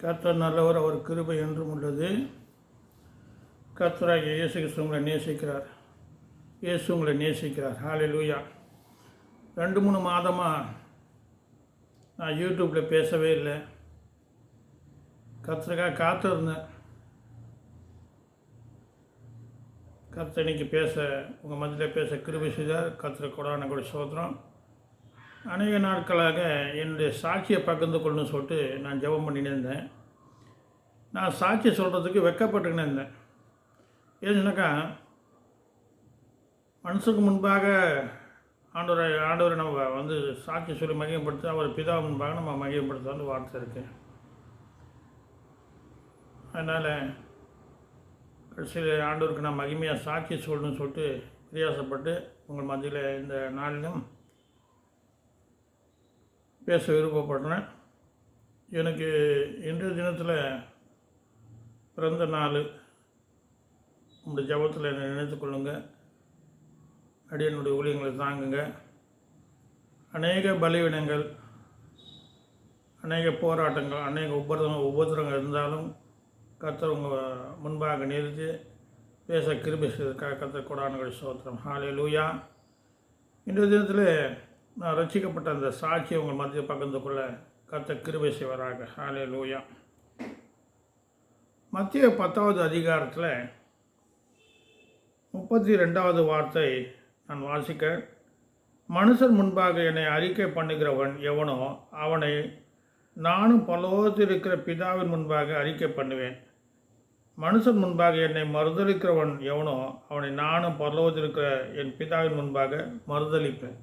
கர்த்தர் நல்லவர், அவர் கிருபை என்றும் உள்ளது. கர்த்தராகிய இயேசு கிறிஸ்து உங்களை நேசிக்கிறார். இயேசு உங்களை நேசிக்கிறார். ஹல்லேலூயா. 2-3 மாதமாக நான் யூடியூப்பில் பேசவே இல்லை. கர்த்தருக்காக காத்திருந்தேன். கர்த்தர் இன்னைக்கு உங்கள் மத்தியில் பேச கிருபை செய்தார். கர்த்தர் கொடான கூட சோத்திரம். அநேக நாட்களாக என்னுடைய சாட்சியை பகிர்ந்து கொள்ளணும்னு சொல்லிட்டு நான் ஜெபம் பண்ணினே இருந்தேன். நான் சாட்சி சொல்கிறதுக்கு வெட்கப்பட்டுக்கினே இருந்தேன். ஏன்னாக்கா மனுஷனுக்கு முன்பாக ஆண்டவரை நம்ம சாட்சி சொல்லி மகிமைப்படுத்த, அவர் பிதா முன்பாக நம்ம மகிமைப்படுத்த வார்த்தை இருக்குது. அதனால் கடைசியில் ஆண்டவருக்கு நான் மகிமையாக சாட்சி சொல்லணும்னு சொல்லிட்டு பிரயாசப்பட்டு உங்கள் மத்தியில் இந்த நாளிலும் பேச விருப்பப்படுறேன். எனக்கு இன்றைய தினத்தில் பிறந்த நாள். உங்களுடைய ஜபத்தில் என்னை நினைத்து கொள்ளுங்கள். அடியனுடைய ஊழியங்களை தாங்குங்க. அநேக பலவீனங்கள், அநேக போராட்டங்கள், அநேக உபத்திரங்கள் இருந்தாலும் கர்த்தர் உங்கள் முன்பாக நிறுத்தி பேச கிருபை செய்வதற்காக கர்த்தர் கொடான ஸ்தோத்திரம். ஹல்லேலூயா. இன்றைய தினத்தில் நான் ரட்சிக்கப்பட்ட அந்த சாட்சியை உங்கள் மத்தியில் பகிர்ந்து கொள்ள கர்த்தர் கிருபை செய்வாராக. ஹல்லேலூயா. மத்திய 10வது அதிகாரத்தில் 32வது வார்த்தை நான் வாசிக்க, மனுஷர் முன்பாக என்னை அறிக்கை பண்ணுகிறவன் எவனோ அவனை நானும் பரலோகத்தில் இருக்கிற பிதாவின் முன்பாக அறிக்கை பண்ணுவேன். மனுஷன் முன்பாக என்னை மறுதலிக்கிறவன் எவனோ அவனை நானும் பரலோகத்தில் இருக்கிற என் பிதாவின் முன்பாக மறுதலிப்பேன்.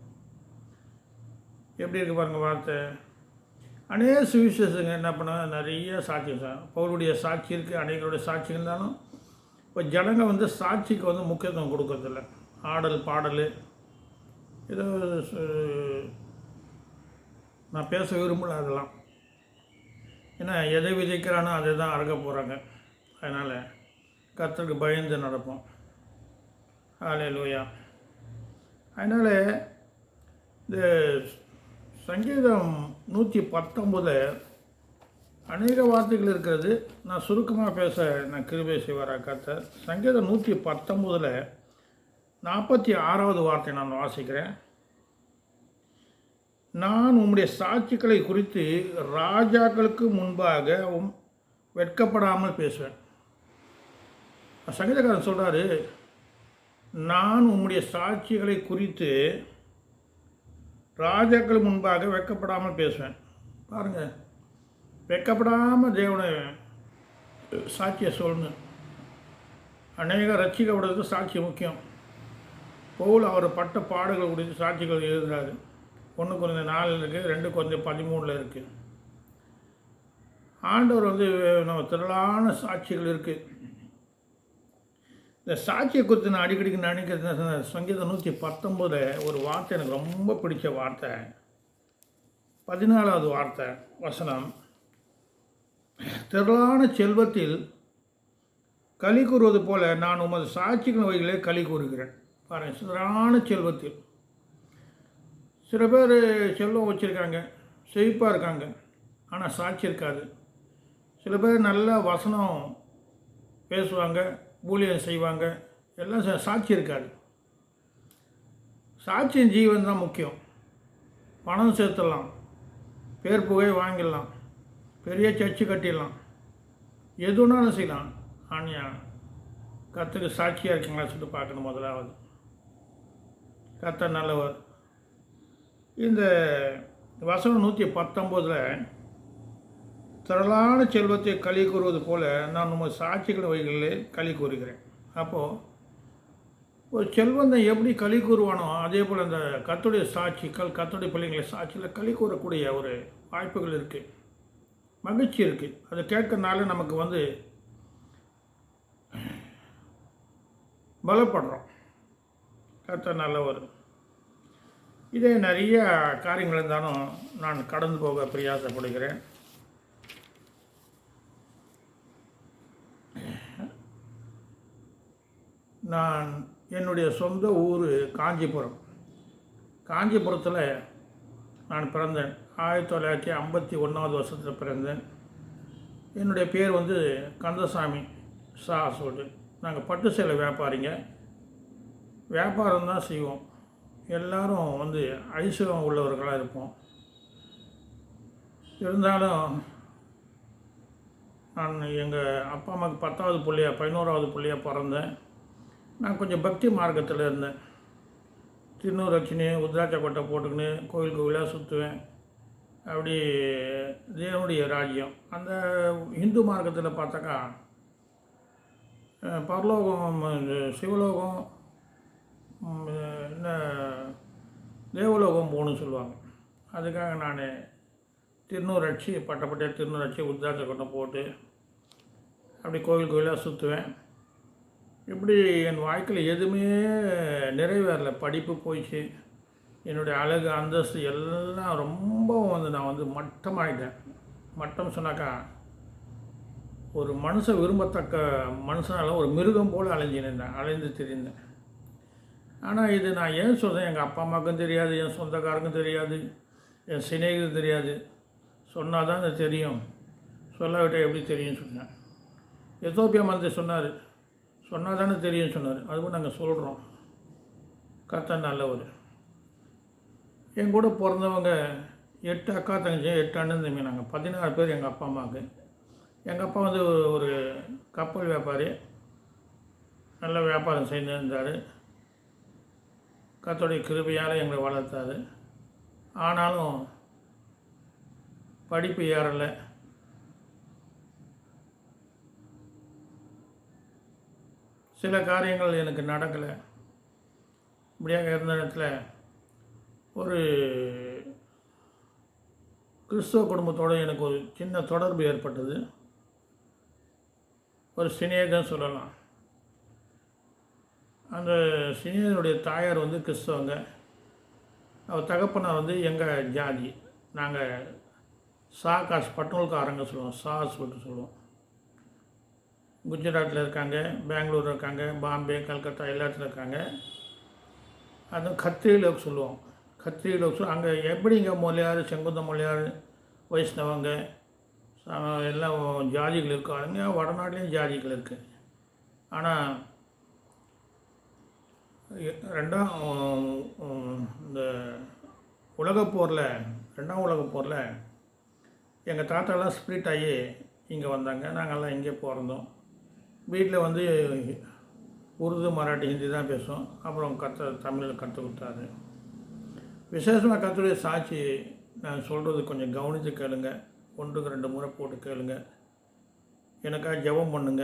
எப்படி இருக்கு பாருங்கள் வார்த்தை. அநேக சுவிசேஷங்க என்ன பண்ணாங்க, நிறைய சாட்சி. பவுலுடைய சாட்சி இருக்குது, அநேகருடைய சாட்சி இருந்தாலும் இப்போ ஜனங்க சாட்சிக்கு முக்கியத்துவம் கொடுக்கறதில்ல. ஆடல் பாடல் ஏதோ நான் பேச விரும்பல அதெல்லாம். ஏன்னா எதை விதைக்கிறானோ அதை தான் அறுக்க போகிறாங்க. அதனால் கர்த்தருக்கு பயந்து நடப்போம். ஹல்லேலூயா. அதனால் இந்த சங்கீதம் 119 அநேக வார்த்தைகள் இருக்கிறது. நான் சுருக்கமாக பேச நான் கிருபை செய்வாரா கர்த்தர். சங்கீதம் 119 46வது வார்த்தை நான் வாசிக்கிறேன். நான் உம்முடைய சாட்சிகளை குறித்து ராஜாக்களுக்கு முன்பாக வெட்கப்படாமல் பேசுவேன். சங்கீதக்காரன் சொல்கிறாரு, நான் உம்முடைய சாட்சிகளை குறித்து ராஜாக்கள் முன்பாக வெட்கப்படாமல் பேசுவேன். பாருங்கள், வெட்கப்படாமல் தேவனை சாட்சியை சொல்லணும். அநேக ரட்சிக்கப்படுறதுக்கு சாட்சி முக்கியம். பவுல் அவர் பட்ட பாடுகள் குறித்து சாட்சிகள் எழுதுகிறாரு. 1 கொரிந்தியர் 4 இருக்குது, 2 கொரிந்தியர் 13 இருக்குது. ஆண்டவர் நம்ம திரளான சாட்சிகள் இருக்குது. இந்த சாட்சியை குறித்து நான் அடிக்கடிக்கு நினைக்கிறது. சங்கீதம் 119 ஒரு வார்த்தை எனக்கு ரொம்ப பிடிச்ச வார்த்தை. 14வது வார்த்தை வசனம், திரளான செல்வத்தில் களி கூறுவது போல நான் உமது சாட்சிகள் வகைகளே களி கூறுகிறேன். பாருங்கள், திரளான செல்வத்தில். சில பேர் செல்வம் வச்சுருக்காங்க, செழிப்பாக இருக்காங்க, ஆனால் சாட்சி இருக்காது. சில பேர் நல்ல வசனம் பேசுவாங்க, ஊழியம் செய்வாங்க, எல்லாம் சாட்சி இருக்காது. சாட்சியின் ஜீவன் தான் முக்கியம். பணம் சேர்த்துடலாம், பேர் புகை வாங்கிடலாம், பெரிய சர்ச்சு கட்டிடலாம், எதுனாலும் செய்யலாம். ஆனால் கர்த்தருக்கு சாட்சியாக இருக்குங்களா சொல்லிட்டு பார்க்கணும். முதலாவது கர்த்தர் நல்லவர். இந்த வசனம் 119 திரளான செல்வத்தை களி கூறுவது போல நான் உங்கள் சாட்சிகள் வகைகளிலே களி கூறுகிறேன். அப்போது ஒரு செல்வந்தன் எப்படி களி கூறுவானோ அதே போல் அந்த கர்த்தருடைய சாட்சிகள், கர்த்தருடைய பிள்ளைங்களை சாட்சியில் களி கூறக்கூடிய ஒரு வாய்ப்புகள் இருக்குது, மகிழ்ச்சி இருக்குது. அதை கேட்கறதுனால நமக்கு பலப்படுறோம். கர்த்தர் நல்லவர். இதே நிறைய காரியங்கள் இருந்தாலும் நான் கடந்து போக பிரயாசப்படுகிறேன். நான் என்னுடைய சொந்த ஊர் காஞ்சிபுரம். காஞ்சிபுரத்தில் நான் பிறந்தேன். 1951வது வருஷத்தில் பிறந்தேன். என்னுடைய பேர் வந்து கந்தசாமி சா சொல்லிட்டு. நாங்கள் பட்டு சேலை வியாபாரிங்க. வியாபாரம் தான் செய்வோம். எல்லோரும் வந்து ஐஸ்வர்யம் உள்ளவர்களாக இருப்போம். இருந்தாலும் நான் எங்கள் அப்பா அம்மாவுக்கு 10வது பிள்ளையா 11வது பிள்ளையா பிறந்தேன். நான் கொஞ்சம் பக்தி மார்க்கத்தில் இருந்தேன். திருநூறு வச்சுன்னு உத்ராட்ச கொட்டை போட்டுக்கின்னு கோயில் கோயிலாக சுற்றுவேன். அப்படி தேவனுடைய ராஜ்யம். அந்த இந்து மார்க்கத்தில் பார்த்தாக்கா பரலோகம், சிவலோகம், என்ன தேவலோகம் போகணும்னு சொல்லுவாங்க. அதுக்காக நான் திருநூறு அடிச்சு பட்டப்பட்டே திருநூறு அடிச்சு உத்ராட்ச கொட்டை போட்டு அப்படி கோயில் கோயிலாக சுற்றுவேன். இப்படி என் வாழ்க்கையில் எதுவுமே நிறைவேறலை. படிப்பு போயிடுச்சு. என்னுடைய அழகு அந்தஸ்து எல்லாம் ரொம்ப வந்து நான் வந்து மட்டமாகிட்டேன். மட்டம் சொன்னாக்கா ஒரு மனுஷன் விரும்பத்தக்க மனுஷனால ஒரு மிருகம் போல் அலைந்து திரிந்தேன். ஆனால் இது நான் ஏன் சொல்கிறேன், எங்கள் அப்பா அம்மாவுக்கும் தெரியாது, என் சொந்தக்காரருக்கும் தெரியாது, என் சிநேகிதருக்கும் தெரியாது. சொன்னால் தான் அது தெரியும், சொல்லாவிட்டால் எப்படி தெரியும்னு சொன்னேன். எத்தோப்பியா மந்திரி சொன்னால் தானே தெரியும்னு சொன்னார். அதுவும் நாங்கள் சொல்கிறோம். கர்த்தர் நல்லவர். என் கூட பிறந்தவங்க 8 அக்கா தங்கச்சி, 8 அண்ணன் தம்பி. நாங்கள் 16 பேர் எங்கள் அப்பா அம்மாவுக்கு. எங்கள் அப்பா வந்து ஒரு கப்பல் வியாபாரி. நல்ல வியாபாரம் செய்து இருந்தார். கர்த்தருடைய கிருபையால் எங்களை வளர்த்தார். ஆனாலும் படிப்பு ஏறலை. சில காரியங்கள் எனக்கு நடக்கலை. இப்படியாக இருந்த இடத்துல ஒரு கிறிஸ்தவ குடும்பத்தோடு எனக்கு ஒரு சின்ன தொடர்பு ஏற்பட்டது. ஒரு சிநேகிதம் சொல்லலாம். அந்த சிநேகிதனுடைய தாயார் வந்து கிறிஸ்தவங்க. அவர் தகப்பனார் வந்து எங்கள் ஜாதி. நாங்கள் காசு பட்டணக்காரங்க சொல்லுவோம். சொல்லிட்டு சொல்லுவோம். குஜராத்தில் இருக்காங்க, பெங்களூர் இருக்காங்க, பாம்பே, கல்கத்தா எல்லாத்துலையும் இருக்காங்க. அதுவும் கத்திரி லோக் சொல்லுவோம். கத்திரி லோக் அங்கே எப்படிங்க மொழியார், செங்குந்த மொழியார், வைஷ்ணவங்க எல்லாம் ஜாதிகள் இருக்காங்க. வடநாட்டிலையும் ஜாதிகள் இருக்குது. ஆனால் இந்த உலகப்போரில், 2ஆம் உலகப்போரில் எங்கள் தாத்தாலாம் ஸ்ப்ளிட் ஆகி இங்கே வந்தாங்க. நாங்கள்லாம் இங்கே பிறந்தோம். வீட்டில் வந்து உருது, மராட்டி, ஹிந்தி தான் பேசுவோம். அப்புறம் தமிழில் கற்றுக் கொடுத்தாரு. விசேஷமாக கர்த்தருடைய சாட்சி நான் சொல்கிறது கொஞ்சம் கவனித்து கேளுங்க. 1க்கு 2 முறை போட்டு கேளுங்க. எனக்காக ஜெபம் பண்ணுங்க.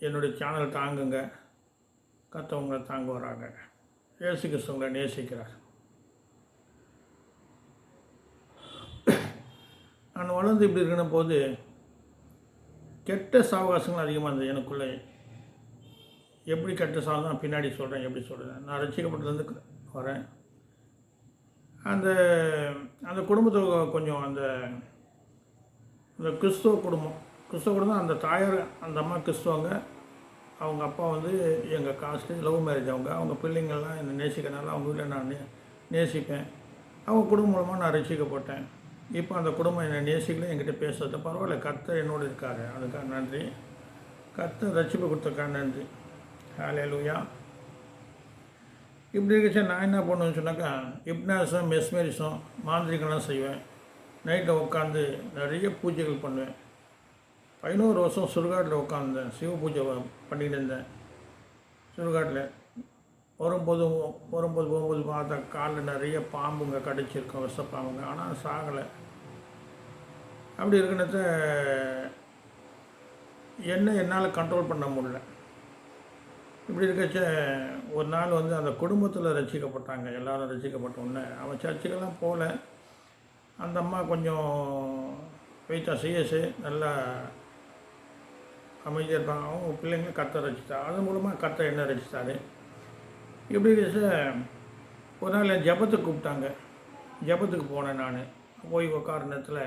என்னுடைய சேனல் தாங்குங்க. கர்த்தர் தாங்குவாராக. இயேசு கிறிஸ்து உங்களை நேசிக்கிறார். நான் வளர்ந்து இப்படி இருக்கிற போது கெட்ட சாவகாசங்கள் அதிகமாக இருந்தது எனக்குள்ளே. எப்படி கெட்ட சாவம் நான் பின்னாடி சொல்கிறேன். எப்படி சொல்கிறேன், நான் ரசிக்கப்பட்டதுலேருந்து வரேன். அந்த அந்த குடும்பத்தில் கொஞ்சம் அந்த கிறிஸ்துவ குடும்பம் அந்த தாயார், அந்த அம்மா கிறிஸ்துவங்க. அவங்க அப்பா வந்து எங்கள் காஸ்ட்டு, லவ் மேரேஜ். அவங்க பிள்ளைங்கள்லாம் என்னை நேசிக்கிறனால அவங்க வீட்டில் நான் நேசிப்பேன். அவங்க குடும்பம் மூலமாக நான் ரசிக்கப்பட்டேன். இப்போ அந்த குடும்பம் என்னை நேசிக்கல, என்கிட்ட பேசுறது பரவாயில்ல. கர்த்தர் என்னோடு இருக்கார். அதுக்காக நன்றி. கர்த்தர் ரட்சிப்பு கொடுத்துருக்காரு. நன்றி. ஹல்லேலூயா. இப்படி இருக்கச்சா நான் என்ன பண்ணுவேன்னு சொன்னாக்கா, ஹிப்னாசிசம், மெஸ்மரிசம், மாந்திரிகம்லாம் செய்வேன். நைட்டில் உட்காந்து நிறைய பூஜைகள் பண்ணுவேன். 11 வருஷம் சுடுகாட்டில் உட்காந்துருந்தேன். சிவ பூஜை பண்ணிக்கிட்டு இருந்தேன் சுடுகாட்டில். போகும்போது பார்த்தா காலில் நிறைய பாம்புங்க கடிச்சிருக்கோம், விஷ பாம்புங்க. ஆனால் சாகலை. அப்படி இருக்கிறத என்னால் கண்ட்ரோல் பண்ண முடியல. இப்படி இருக்கச்ச ஒரு நாள் வந்து அந்த குடும்பத்தில் ரசிக்கப்பட்டாங்க. எல்லோரும் ரசிக்கப்பட்டோன்னே அவன் சர்ச்சுக்கெல்லாம் போகல. அந்த அம்மா கொஞ்சம் வெயிட்டாக சிஎஸ்ஸு நல்லா அமைதியாக இருப்பாங்க. அவங்க பிள்ளைங்களும் கர்த்தர் ரசித்தா. அது மூலமாக கர்த்தர் என்ன ரசித்தார். இப்படி ஒரு நாள் என் ஜபத்துக்கு கூப்பிட்டாங்க. ஜபத்துக்கு போனேன். நான் போய் உட்கார நேரத்தில்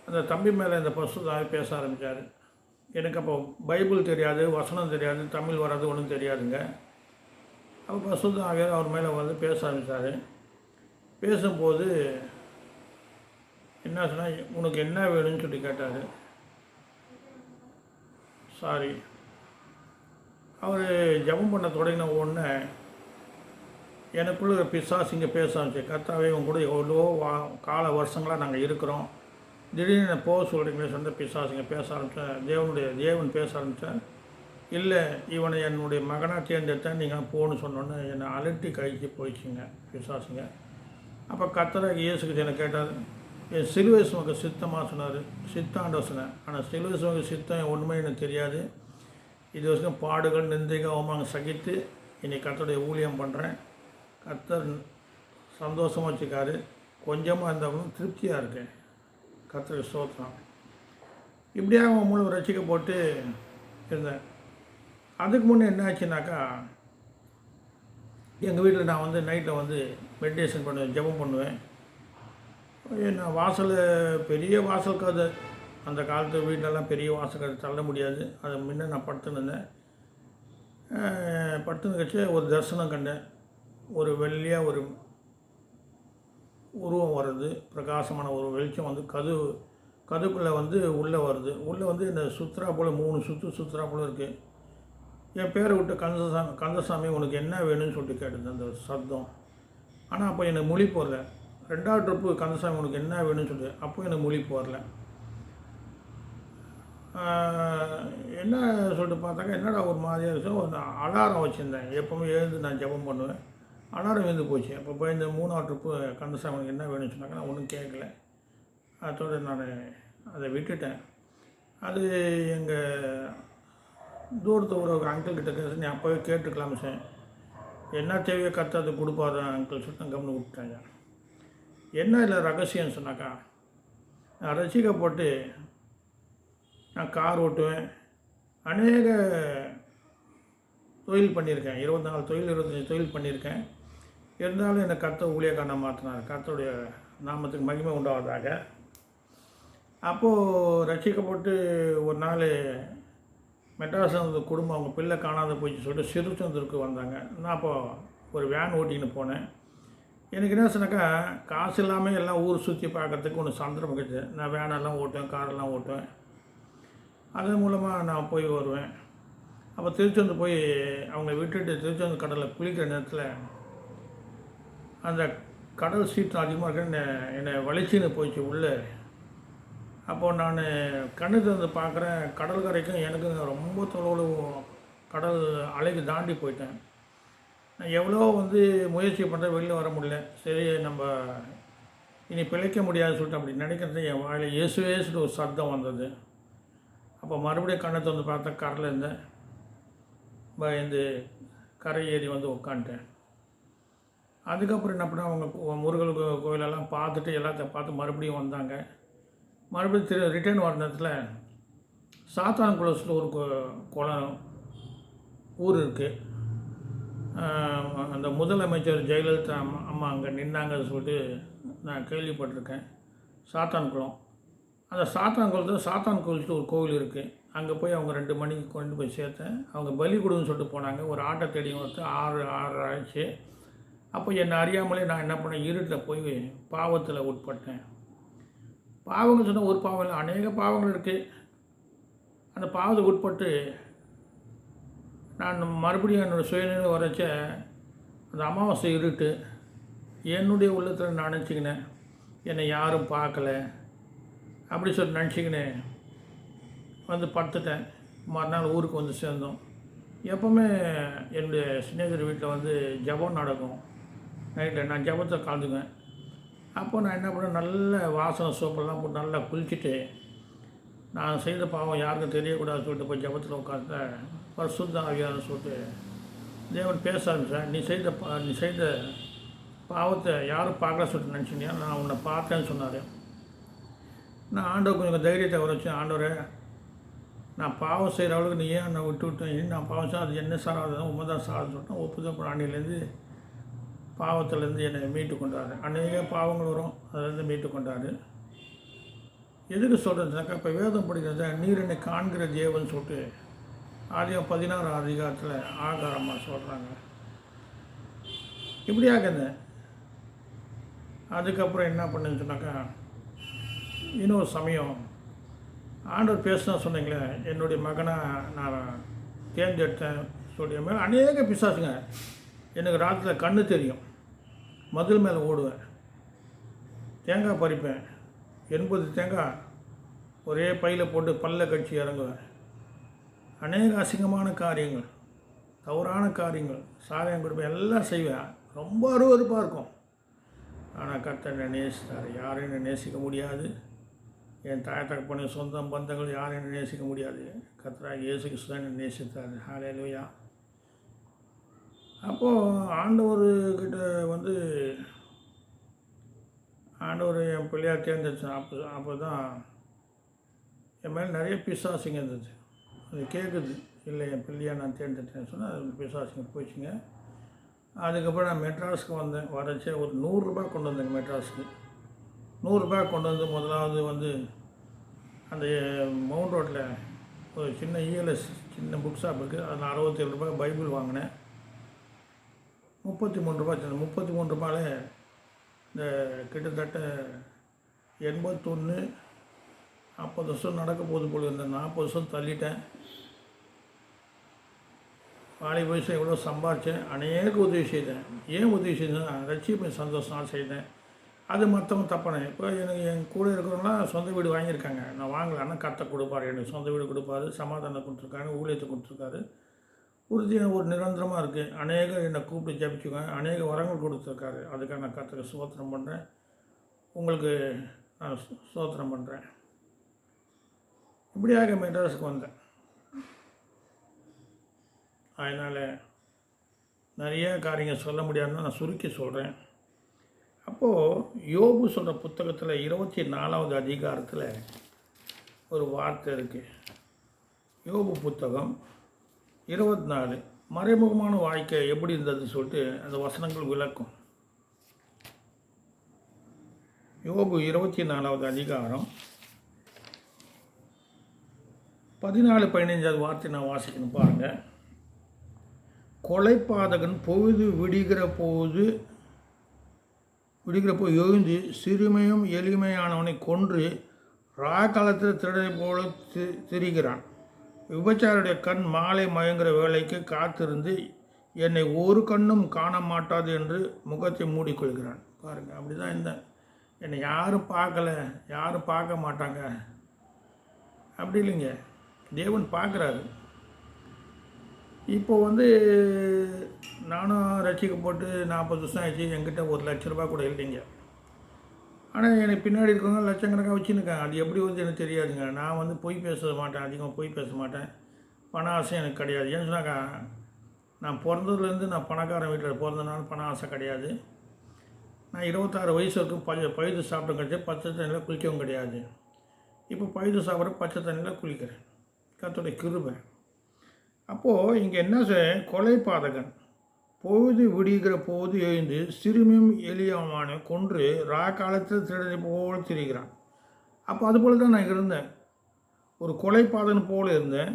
அந்த தம்பி மேலே இந்த பசுதாவே பேச ஆரம்பித்தார். எனக்கு அப்போ பைபிள் தெரியாது, வசனம் தெரியாது, தமிழ் வராது, ஒன்றும் தெரியாதுங்க. அப்போ பசுதாவே அவர் மேலே வந்து பேச ஆரம்பித்தார். பேசும்போது என்ன சொன்னால், உனக்கு என்ன வேணும்னு சொல்லி கேட்டார். சாரி அவர் ஜெபம் பண்ண தொடங்கின உடனே எனக்குள்ள பிசாசிங்க பேச ஆரம்பிச்சு, கர்த்தாவே உங்க கூட எவ்வளோ கால வருஷங்களாக நாங்கள் இருக்கிறோம், திடீர்னு போக சொல்கிறீங்களே சொன்ன பிசாசிங்க பேச ஆரம்பித்தேன். தேவன் பேச ஆரம்பித்தேன். இல்லை, இவனை என்னுடைய மகனாக தேர்ந்தெடுத்தேன், நீங்கள் போகணுன்னு சொன்னோன்னே என்னை அலட்டி கழிச்சு போயிடுச்சுங்க பிசாசுங்க. அப்போ கர்த்தராகிய இயேசுக்கு என்னை கேட்டார், என் சிலுவை சுமக்க சித்தமாக சொன்னார். சித்தாண்ட சொன்னேன். ஆனால் சிலுவை சுமக்க சித்தம் ஒன்றுமே எனக்கு தெரியாது. இது வரைக்கும் பாடுகள் நிந்தைகள் அவமானம் சகித்து இன்னைக்கு கர்த்தருடைய ஊழியம் பண்ணுறேன். கர்த்தர் சந்தோஷமாக வச்சுக்காரு. கொஞ்சமாக இருந்தாலும் திருப்தியாக இருக்கேன். கர்த்தர் ஸ்தோத்திரம். இப்படியாக அவன் மூலம் ரசிக்கப்பட்டு இருந்தேன். அதுக்கு முன்னே என்ன ஆச்சுனாக்கா, எங்கள் வீட்டில் நான் வந்து நைட்டில் வந்து மெடிடேஷன் பண்ணுவேன், ஜெபம் பண்ணுவேன். நான் வாசல் பெரிய வாசல் கதை, அந்த காலத்து வீட்டிலலாம் பெரிய வாசல் கதை தள்ள முடியாது. அது முன்ன நான் படுத்துன்னு கழிச்சு ஒரு தரிசனம் கண்டேன். ஒரு வெள்ளையாக ஒரு உருவம் வருது, பிரகாசமான ஒரு வெளிச்சம் வந்து கதுக்குள்ளே வந்து உள்ளே வருது. உள்ளே வந்து இந்த சுற்றுறா போல் 3 சுற்றுறா போல் இருக்குது. என் பேரை விட்டு கந்தசாமி உனக்கு என்ன வேணும்னு சொல்லிட்டு கேட்டது அந்த சத்தம். ஆனால் அப்போ எனக்கு மொழி போடல. 2வது ட்ரிப்பு கந்தசாமி உனக்கு என்ன வேணும்னு சொல்லிட்டு, அப்போ எனக்கு மொழி போடல. என்ன சொல்லிட்டு பார்த்தாக்கா, என்னடா ஒரு மாதிரியாக இருக்கும். ஒரு அலாரம் வச்சுருந்தேன், எப்போவுமே எழுந்து நான் ஜெபம் பண்ணுவேன். அலாரம் எழுந்து போச்சு. அப்போ போய் இந்த 3வது ட்ரிப்பு கந்தசாமி உனக்கு என்ன வேணும்னு சொன்னாக்க நான் ஒன்றும் கேட்கல. அதோடு நான் அதை விட்டுட்டேன். அது எங்கள் தூரத்து ஒரு அங்கிள் கிட்ட கேட்டு நீ அப்போவே கேட்டுக்கலாம் சார், என்ன தேவையோ கற்று அது கொடுப்பாத அங்கிள் சொல்லிட்டு நான் கவனம் விட்டுட்டாங்க. என்ன இல்லை ரகசியம்னு சொன்னாக்கா, நான் ரசிக்கப்பட்டு நான் கார் ஓட்டுவேன், அநேக தொழில் பண்ணியிருக்கேன், 24 தொழில் 25 தொழில் பண்ணியிருக்கேன். இருந்தாலும் என்னை கர்த்தர் ஊழியக்காரனை மாற்றினார். கர்த்தருடைய நாமத்துக்கு மகிமை உண்டாவதாக. அப்போது ரசிக்கப்பட்டு ஒரு நாள் மெட்ராஸ் குடும்பம் அவங்க பிள்ளை காணாத போயிடுச்சு சொல்லிட்டு சிறுச்சந்தூருக்கு வந்தாங்க. நான் அப்போது ஒரு வேன் ஓட்டிக்கின்னு போனேன். எனக்கு என்ன சொன்னாக்கா, காசு இல்லாமல் எல்லாம் ஊர் சுற்றி பார்க்குறதுக்கு ஒன்று சந்தர்ப்பம் கிடையாது. நான் வேனெல்லாம் ஓட்டுவேன், காரெல்லாம் ஓட்டுவேன். அதன் மூலமாக நான் போய் வருவேன். அப்போ திருச்செந்தூர் போய் அவங்க விட்டுட்டு திருச்செந்தூர் கடலில் குளிக்கிற நேரத்தில் அந்த கடல் சீற்றம் அதிகமாக இருக்குன்னு என்னை வலிச்சின்னு போயிடுச்சு உள்ளே. அப்போது நான் கண்ணு திறந்து பார்க்குறேன், கடல் கரைக்கும் எனக்கும் ரொம்ப தொலைவில் கடல் அலைக்கு தாண்டி போயிட்டேன். நான் எவ்வளோ வந்து முயற்சி பண்ணுறேன், வெளியில் வர முடியல. சரி நம்ம இனி பிழைக்க முடியாதுன்னு சொல்லிட்டு அப்படி நினைக்கிறது என் வாயில் இயேசுன்னு ஒரு சத்தம் வந்தது. அப்போ மறுபடியும் கண்ணை திறந்து பார்த்தா கடலில் இருந்தேன். பயந்து கரை ஏறி வந்து உட்காந்துட்டேன். அதுக்கப்புறம் என்ன பண்ணால் அவங்க முருகல் கோயிலெல்லாம் பார்த்துட்டு எல்லாத்தையும் பார்த்து மறுபடியும் வந்தாங்க. மறுபடியும் ரிட்டர்ன் வர நேரத்தில் சாத்தான் குளத்தில் ஒரு குளம் ஊர் இருக்குது. அந்த முதலமைச்சர் ஜெயலலிதா அம்மா அங்கே நின்னாங்கன்னு சொல்லிட்டு நான் கேள்விப்பட்டிருக்கேன். சாத்தான் குளம், அந்த சாத்தான் குளத்தில் சாத்தான் கோயில்ட்டு ஒரு கோவில் இருக்குது. அங்கே போய் அவங்க 2 மணிக்கு கொண்டு போய் சேர்த்தேன். அவங்க பலி கொடுன்னு சொல்லிட்டு போனாங்க. ஒரு ஆட்டை தேடி வந்து 6 ஆயிடுச்சு. அப்போ என்னை அறியாமலே நான் என்ன பண்ணேன், இருட்டில் போய் பாவத்தில் உட்பட்டேன். பாவங்கள் சொன்னால் ஒரு பாவம் இல்லை, அநேக பாவங்கள் இருக்குது. அந்த பாவத்துக்கு உட்பட்டு நான் மறுபடியும் என்னோடய சுயநிலை வரைச்ச அந்த அமாவாசை இருட்டு என்னுடைய உள்ளத்தில் நான் நினச்சிக்கினேன், என்னை யாரும் பார்க்கலை அப்படி சொல்லி நினச்சிக்கினேன் வந்து படுத்துட்டேன். மறுநாள் ஊருக்கு வந்து சேர்ந்தோம். எப்போவுமே என்னுடைய சிநேகிதர் வீட்டில் வந்து ஜபம் நடக்கும். நைட்டில் நான் ஜபத்தை கலந்துக்குவேன். அப்போ நான் என்ன பண்ணேன், நல்ல வாசனை சோப்பெல்லாம் போட்டு நல்லா குளிச்சுட்டு நான் செய்த பாவம் யாருக்கும் தெரியக்கூடாதுன்னு சொல்லிட்டு போய் ஜபத்தில் உட்காந்து பரிசுத்த ஆவியார்னு சொல்லிட்டு தேவன் பேச ஆரம்பித்தேன். நீ செய்த பாவத்தை யாரும் பார்க்கல சொல்லிட்டு நினச்சினியா, நான் உன்னை பார்த்தேன்னு சொன்னார். நான் ஆண்டவர் கொஞ்சம் தைரியத்தை வரைச்சேன். ஆண்டவரே, நான் பாவம் செய்கிற அளவுக்கு நீ ஏன் என்னை விட்டேன், இனி நான் பாவம் செய்ய அது என்ன சாராதான் உண்மை தான் சார்னு சொல்லிட்டேன். ஒப்புதல் பிராணிலேருந்து பாவத்திலேருந்து என்னை மீட்டு கொண்டாரு. அநேக பாவங்கள் வரும், அதிலேருந்து மீட்டு கொண்டாரு. எதுக்கு சொல்கிறதுனாக்கா, இப்போ வேதம் படிக்கிறத நீர் என்னை காண்கிற தேவன் சொல்லிட்டு ஆதியம் 16 அதிகாரத்தில் ஆகாரமாக சொல்கிறாங்க. இப்படியாக இருந்தேன். அதுக்கப்புறம் என்ன பண்ணுன்னு சொன்னாக்கா, இன்னொரு சமயம் ஆண்டவர் பேசினா சொன்னீங்களே, என்னுடைய மகனாக நான் தேர்ந்தெடுத்தேன் சொல்லிய மேலே அநேக பிசாசுங்க. எனக்கு ராத்திரியில் கண்ணு தெரியும், மதில் மேலே ஓடுவேன், தேங்காய் பறிப்பேன், 80 தேங்காய் ஒரே பையில் போட்டு பல்ல கடிச்சு இறங்குவேன். அநேக அசிங்கமான காரியங்கள், தவறான காரியங்கள், சாராயம் குடும்பம் எல்லாம் செய்வேன். ரொம்ப அருவருப்பாக இருக்கும். ஆனால் கர்த்தர் என்னை நேசித்தார். யாரையும் என்னை நேசிக்க முடியாது. என் தாய் தகப்பனை சொந்தம் பந்தங்கள் யாரையும் என்னை நேசிக்க முடியாது. கர்த்தராகிய இயேசு கிறிஸ்து தான் என்னை நேசித்தார். ஹல்லேலூயா. அப்போது ஆண்டவர்கிட்ட வந்து ஆண்டவர் என் பிள்ளையாக தேர்ந்தெடுத்தேன். அப்போ தான் என் மேலே நிறைய பிசாசுங்க இருந்துச்சு. அது கேட்குது, இல்லை என் பிள்ளையாக நான் தேர்ந்தெடுத்தேன்னு சொன்னால் அது பிசாசுங்க போயிடுச்சுங்க. அதுக்கப்புறம் நான் மெட்ராஸுக்கு வந்தேன். வரச்சே ஒரு 100 ரூபாய் கொண்டு வந்தேங்க மெட்ராஸுக்கு. 100 ரூபாய் கொண்டு வந்து முதலாவது வந்து அந்த மவுண்ட் ரோட்டில் ஒரு சின்ன இஎல்எஸ் சின்ன புக் ஷாப் இருக்குது. அதில் 67 ரூபாய் பைபிள் வாங்கினேன். 33 ரூபாய். 33 ரூபாயில் இந்த கிட்டத்தட்ட 81 40 வருஷம் நடக்க போகுது போல இருந்த 40 வருஷம் தள்ளிட்டேன். வாலி வயசில் எவ்வளோ சம்பாரித்தேன், அநேக உதவி செய்தேன். ஏன் உதவி செய்தேன்? ரட்சிப்பை சந்தோஷம் செய்தேன். அது மற்றவங்க தப்பானேன். இப்போ எனக்கு என் கூட இருக்கிறவங்களாம் சொந்த வீடு வாங்கியிருக்காங்க. நான் வாங்கலான்னா கர்த்தர் கொடுப்பாரு. எனக்கு சொந்த வீடு கொடுப்பாரு, சமாதானம் கொடுத்துருக்காரு, ஊழியத்தை கொடுத்துருக்காரு. உறுதியாக ஒரு நிரந்தரமாக இருக்குது. அநேகர் என்னை கூப்பிட்டு ஜெபிச்சுக்குவேன். அநேக வரங்கள் கொடுத்துருக்காரு. அதுக்காக நான் கர்த்தருக்கு ஸ்தோத்திரம் பண்ணுறேன். உங்களுக்கு நான் ஸ்தோத்திரம் பண்ணுறேன். இப்படியாக மெட்ராஸுக்கு வந்தேன். அதனால் நிறைய காரியங்கள் சொல்ல முடியாதுன்னு நான் சுருக்கி சொல்கிறேன். அப்போது யோபு சொல்கிற புத்தகத்தில் 24வது அதிகாரத்தில் ஒரு வார்த்தை இருக்குது. யோபு புத்தகம் 24 மறைமுகமான வாழ்க்கை எப்படி இருந்ததுன்னு சொல்லிட்டு அந்த வசனங்கள் விளக்கும். யோபு 24வது அதிகாரம் 14-15 வார்த்தை நான் வாசிக்கணும் பாருங்கள். கொலைபாதகன் பொழுது விடுகிறபோது எழுந்து சிறுமையும் எளிமையானவனை கொன்று ராக்காலத்தில் திருடனை போல திரிகிறான். விபச்சாருடைய கண் மாலை மயங்குற வேலைக்கு காத்திருந்து என்னை ஒரு கண்ணும் காண மாட்டாது என்று முகத்தை மூடிக்கொள்கிறான். பாருங்கள், அப்படி தான் இருந்தேன். என்னை யாரும் பார்க்கலை, யாரும் பார்க்க மாட்டாங்க. அப்படி இல்லைங்க, தேவன் பார்க்குறாரு. இப்போ வந்து நானும் ரசிக்கப்பட்டு 40 வருஷம் ஆயிடுச்சு. என்கிட்ட 1 லட்ச ரூபா கூட இல்லைங்க. ஆனால் எனக்கு பின்னாடி இருக்கவங்க லட்சக்கணக்காக வச்சுருக்கேன். அது எப்படி வந்து எனக்கு தெரியாதுங்க. நான் வந்து பொய் பேச மாட்டேன், அதிகமாக பொய் பேச மாட்டேன். பண ஆசை எனக்கு கிடையாது. ஏன்னு சொன்னாக்கா, நான் பிறந்ததுலேருந்து நான் பணக்காரன் வீட்டில் பிறந்தனால பண ஆசை கிடையாது. நான் 26 வயசு வரைக்கும் பழுது சாப்பிட கிடையாது. பச்சை தண்ணியில் குளிக்கவும் கிடையாது. இப்போ பழுது சாப்பிட்ற பச்சை தண்ணியில் குளிக்கிறேன். கர்த்தருடைய கிருபை. அப்போது இங்கே என்ன கொலைபாதகன் பொழுது விடுகிற போது எழுந்து சிறுமியும் எளியமான கொன்று காலத்தில் திருடனை போல் திரிகிறான். அப்போ அதுபோல் தான் நான் இருந்தேன். ஒரு கொலைபாதகன் போல் இருந்தேன்.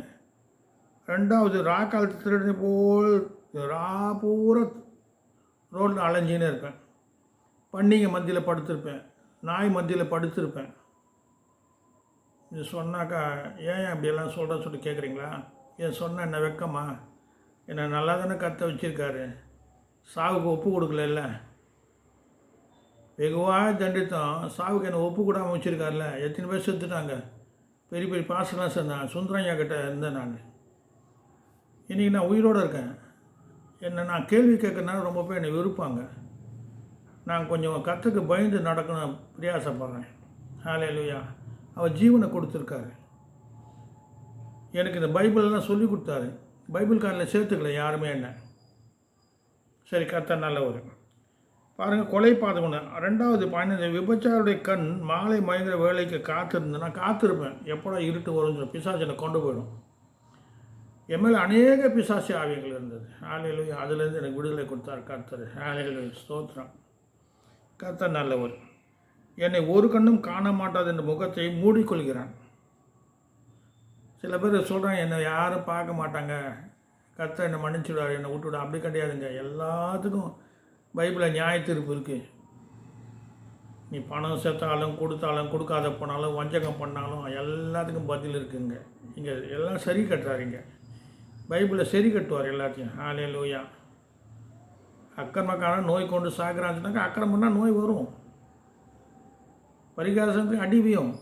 ரெண்டாவது காலத்தில் திருடனை போல் பூரா ரோட்டில் அலைஞ்சின்னு இருப்பேன். பண்டிகை மத்தியில் படுத்திருப்பேன், நாய் மத்தியில் படுத்திருப்பேன். இது சொன்னாக்கா ஏன் அப்படியெல்லாம் சொல்கிறேன்னு சொல்லிட்டு கேட்குறீங்களா? ஏன் சொன்ன என்ன வெக்கமா? என்னை நல்லா தானே கற்று வச்சுருக்காரு. சாவுக்கு ஒப்பு கொடுக்கல, வெகுவாக தண்டித்தோம். சாவுக்கு என்னை ஒப்பு கூடாமல் வச்சுருக்காருல்ல. எத்தனை பேர் செத்துட்டாங்க. பெரிய பெரிய பாசெல்லாம் சேர்ந்தேன். சுந்தரய்யா கிட்டே இருந்தேன் நான். இன்றைக்கி நான் உயிரோடு இருக்கேன். என்னை நான் கேள்வி கேட்கறதுனால ரொம்ப பேர் என்னை விருப்பாங்க. நான் கொஞ்சம் கற்றுக்கு பயந்து நடக்கணும் பிரயாசப்படுறேன். ஹல்லேலூயா. அவர் ஜீவனை கொடுத்துருக்காரு. எனக்கு இந்த பைபிளெல்லாம் சொல்லி கொடுத்தாரு. பைபிள் காரில் சேர்த்துக்கல யாருமே என்ன. சரி, கர்த்தர் நல்லவர். பாருங்கள், கொலைபாதகன்னு. 2வது 15 விபச்சாருடைய கண் மாலை மயங்குற வேலைக்கு காத்திருந்து. நான் காத்திருப்பேன், எப்போடா இருட்டு வரும்னு. பிசாசு என்னை கொண்டு போயிடும். என் மேலே அநேக பிசாசி ஆவியங்கள் இருந்தது. ஹல்லேலூயா. அதுலேருந்து எனக்கு விடுதலை கொடுத்தார் கர்த்தர். ஹல்லேலூயா, ஸ்தோத்திரம். கர்த்தர் நல்லவர். என்னை ஒரு கண்ணும் காண மாட்டாது என்ற முகத்தை மூடிக்கொள்கிறான். சில பேர் சொல்கிறாங்க, என்னை யாரும் பார்க்க மாட்டாங்க, கர்த்தர் என்னை மன்னிச்சுடுவார், என்னை விட்டுவிட. அப்படி கிடையாதுங்க. எல்லாத்துக்கும் பைபிளில் நியாய தீர்ப்பு இருக்குது. நீ பணம் சேர்த்தாலும் கொடுத்தாலும் கொடுக்காத போனாலும் வஞ்சகம் பண்ணாலும் எல்லாத்துக்கும் பதில் இருக்குங்க. இங்கே எல்லாம் சரி கட்டுறாருங்க. பைபிளில் சரி கட்டுவார் எல்லாத்தையும். ஹல்லேலூயா. அக்கிரமக்காரன் நோய் கொண்டு சாகிறான்னு சொன்னாக்கா அக்கிரமம்னா நோய் வரும். பரிகாசத்துக்கு அடிவியும்.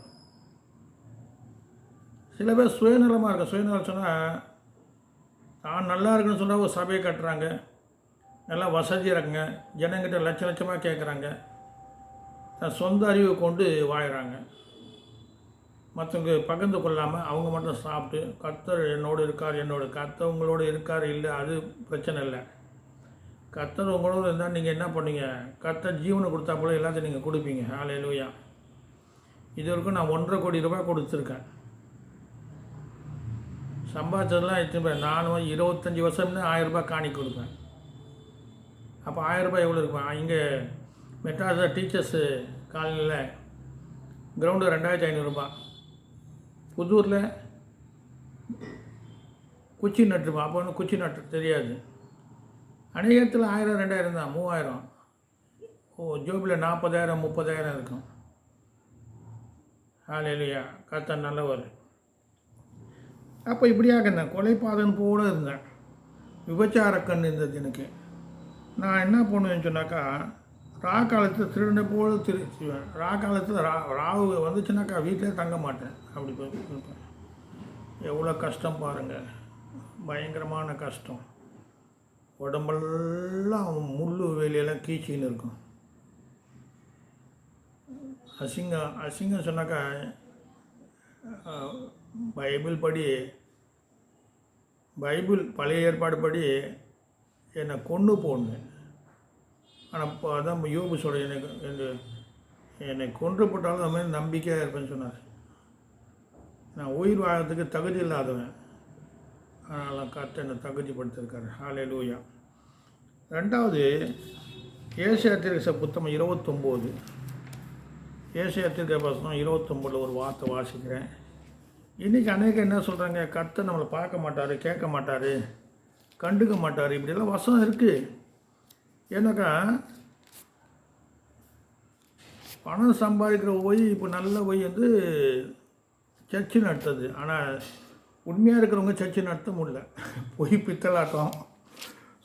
சில பேர் சுயநலமாக இருக்கும். சுயநலம் சொன்னால் தான் நல்லா இருக்குன்னு சொன்னால் ஒரு சபையை கட்டுறாங்க, நல்லா வசதி இருக்குங்க, ஜனங்கிட்ட லட்சமாக கேட்குறாங்க, தன் சொந்த அறிவை கொண்டு வாழுறாங்க. மற்றவங்க பகிர்ந்து கொள்ளாமல் அவங்க மட்டும் சாப்பிட்டு கர்த்தர் என்னோடு இருக்கார், கர்த்தர் உங்களோடு இருக்கார் இல்லை அது பிரச்சனை இல்லை. கர்த்தர் உங்களோடு இருந்தால் நீங்கள் என்ன பண்ணீங்க? கர்த்தர் ஜீவனை கொடுத்தா போல எல்லாத்தையும் நீங்கள் கொடுப்பீங்க. ஹல்லேலூயா. இது வரைக்கும் நான் 1.5 கோடி ரூபாய் கொடுத்துருக்கேன். சம்பாதிச்சதெல்லாம் எத்தனை பேர்? நானும் 25 வருஷம்னு 1000 ரூபாய் காணி கொடுப்பேன். அப்போ 1000 ரூபாய் எவ்வளோ இருக்கும்? இங்கே மெட்ராஸில் டீச்சர்ஸு காலனியில் கிரவுண்டு 2500 ரூபாய். புதூரில் குச்சி நட்டுருப்போம். அப்போ வந்து குச்சி நட்டு தெரியாது. அநேகத்தில் 1000 2000 தான், 3000. ஜோபில் 40,000 30,000 இருக்கும். ஹல்லேலூயா. கர்த்தர் நல்லவர். அப்போ இப்படியாக இருந்தேன். கொலைபாதகன் போல இருந்தேன். விபச்சார கண் இருந்தது எனக்கு. நான் என்ன பண்ணுவேன்னு சொன்னாக்கா, ரா காலத்தில் திருடனை போல திருச்சுவேன். ரா காலத்தில் ராவு வந்துச்சுனாக்கா வீட்டிலே தங்க மாட்டேன். அப்படி போய் எவ்வளோ கஷ்டம் பாருங்கள். பயங்கரமான கஷ்டம். உடம்பெல்லாம் முள் வேலையெல்லாம் கீச்சின்னு இருக்கும். அசிங்கம் சொன்னாக்கா பைபிள் பழைய ஏற்பாடு படி என்னை கொன்று போடணும். ஆனால் இப்போ அதான் யோபு சொல்ல என்னை கொன்று போட்டாலும் அது மாதிரி நம்பிக்கையாக இருப்பேன்னு சொன்னார். நான் உயிர் வாழறதுக்கு தகுதி இல்லாதவன், அதனால் கர்த்தர் என்னை தகுதிப்படுத்திருக்காரு. ஹல்லேலூயா. 2வது ஏசாயா தீர்க்கதரிசி புத்தகம் 29. ஏசாயா தீர்க்கதரிசி 29 ஒரு வார்த்தை வாசிக்கிறேன். இன்றைக்கி அநேகம் என்ன சொல்கிறாங்க? கர்த்தர் நம்மளை பார்க்க மாட்டார், கேட்க மாட்டார், கண்டுக்க மாட்டார், இப்படியெல்லாம் வசனம் இருக்குது. ஏன்னாக்கா பணம் சம்பாதிக்கிற இப்போ நல்ல வந்து சர்ச்சு நடத்துது. ஆனால் உண்மையாக இருக்கிறவங்க சர்ச்சு நடத்த முடியல. பித்தலாட்டம்,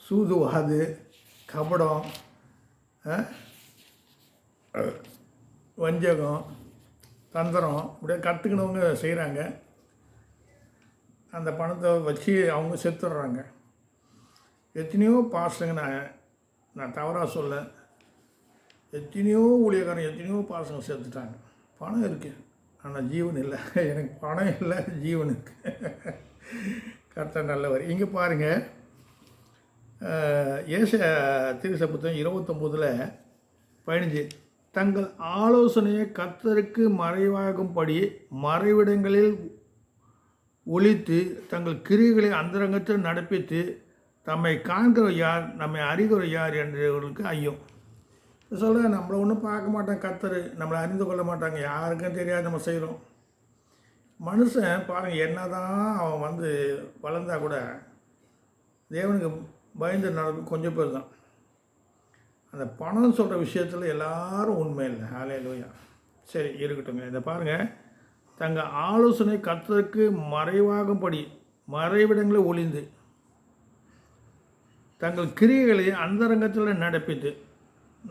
சூதுவாது, கபடம், வஞ்சகம், தந்திரம் இப்படியே கற்றுக்கினவங்க செய்கிறாங்க. அந்த பணத்தை வச்சு அவங்க செத்துடுறாங்க. எத்தனையோ பாசங்க, நான் தவறாக சொல்ல, எத்தனையோ ஊழியக்காரன் எத்தனையோ பாசங்க செத்துட்டாங்க. பணம் இருக்குது, ஆனால் ஜீவன் இல்லை. எனக்கு பணம் இல்லை, ஜீவன் இருக்குது. கர்த்தர் நல்லவர். இங்கே பாருங்கள், ஏசாயா தீர்க்கதரிசி புத்தகம் 29:15 தங்கள் ஆலோசனையை கர்த்தருக்கு மறைவாகும்படி மறைவிடங்களில் ஒழித்து தங்கள் கிரியைகளை அந்தரங்கத்தில் நடப்பித்து தம்மை காண்கிற யார், நம்மை அறிகிற யார் என்றவர்களுக்கு ஐயம். சொல்ல நம்மளை ஒன்றும் பார்க்க மாட்டாங்க, கர்த்தர் நம்மளை அறிந்து கொள்ள மாட்டாங்க, யாருக்கும் தெரியாது நம்ம செய்கிறோம். மனுஷன் பாருங்கள், என்ன தான் அவன் வளர்ந்தா கூட தேவனுக்கு பயந்து நடந்து கொஞ்சம் பேர் தான். அந்த பணம் சொல்கிற விஷயத்தில் எல்லாரும் உண்மை இல்லை. ஹல்லேலூயா. சரி இருக்கட்டுங்க. இதை பாருங்கள், தங்கள் ஆலோசனை கர்த்தருக்கு மறைவாகும்படி மறைவிடங்களை ஒளிந்து தங்கள் கிரியைகளை அந்தரங்கத்தில் நடப்பித்து.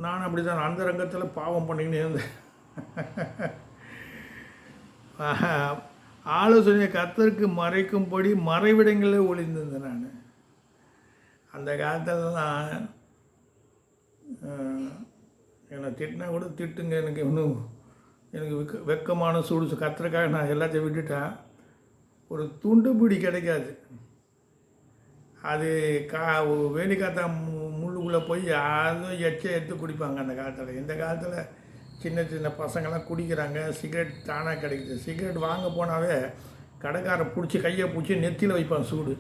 நான் அப்படி தான் அந்தரங்கத்தில் பாவம் பண்ணிக்கின்னு இருந்தேன். ஆலோசனையை கர்த்தருக்கு மறைக்கும்படி மறைவிடங்களில் ஒளிந்திருந்தேன். நான் அந்த காலத்திலலாம் என்னை திட்டினா கூட திட்டுங்க, எனக்கு இன்னும் வெக்கமான சூடு கத்துறக்காக நான் எல்லாத்தையும் விட்டுட்டேன். ஒரு துண்டு பிடி கிடைக்காது. அது வேலி காத்தா முள்ளுக்குள்ளே போய் அதுவும் எடுத்து குடிப்பாங்க அந்த காலத்தில். இந்த காலத்தில் சின்ன சின்ன பசங்கள்லாம் குடிக்கிறாங்க, சிகரெட் தானாக கிடைக்குது. சிகரெட் வாங்க போனாவே கடைக்காரன் பிடிச்சி கையை பிடிச்சி நெத்தியில் வைப்பான் சூடு.